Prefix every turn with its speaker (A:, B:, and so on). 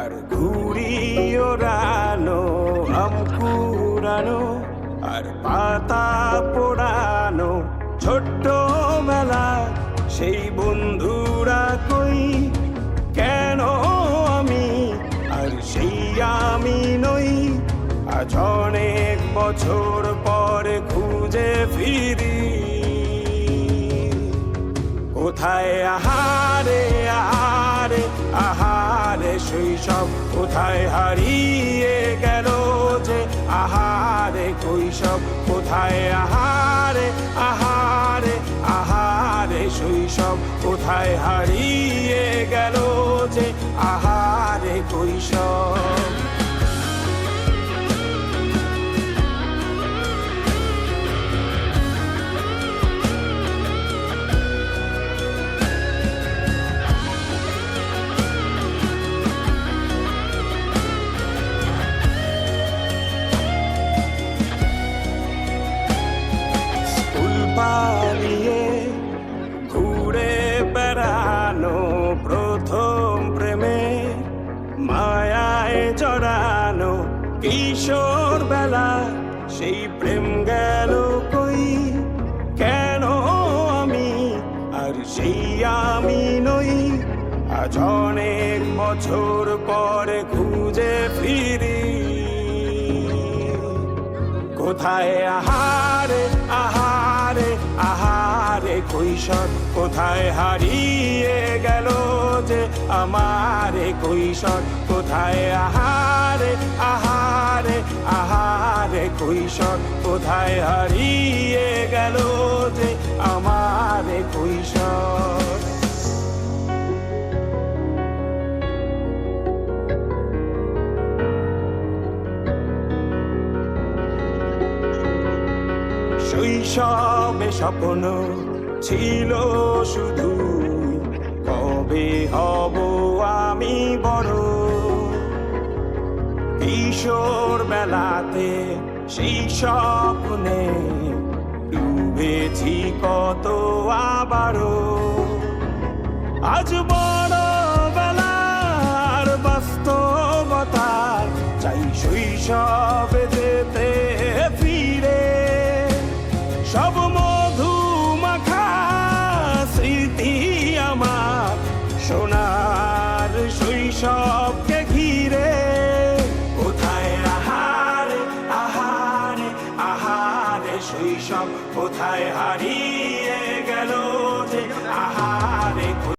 A: আর ঘুড়ি ওড়ানো, আম কুড়ানো আর পাতা পোড়ানো, ছোট্ট বেলা সেই বন্ধুরা কই, কেন আমি আর সেই আমি নই। আজ অনেক বছর পরে খুঁজে ফিরি, কোথায় আহারে আহারে আহারে শৈশব, কোথায় হারিয়ে গেল যে আহারে কৈশব, কোথায় আহারে আহারে আহারে শৈশব, কোথায় হারিয়ে গেল যে আহারে কৈশব। পালিয়ে ঘুরে বেড়ানো, প্রথম প্রেমে মায়ায় জড়ানো, কিশোর বেলা সেই প্রেম গেল কই, কেন আমি আর সেই আমি নই। আজ অনেক বছর পরে খুঁজে ফিরি, কোথায় আহারে আহারে আহারে কৈশোর, কোথায় হারিয়ে গেল যে আমারে কৈশোর, কোথায় আহারে আহারে আহারে কৈশোর, কোথায় হারিয়ে গেল যে আমারে কৈশোর। শৈশবে স্বপ্ন ছিল শুধু, কবে হব আমি বড়। কিশোর বেলাতে সেই স্বপ্নে ডুবেছি কত আবারও। আজ বড় বেলার বাস্তবতার চাই শৈশব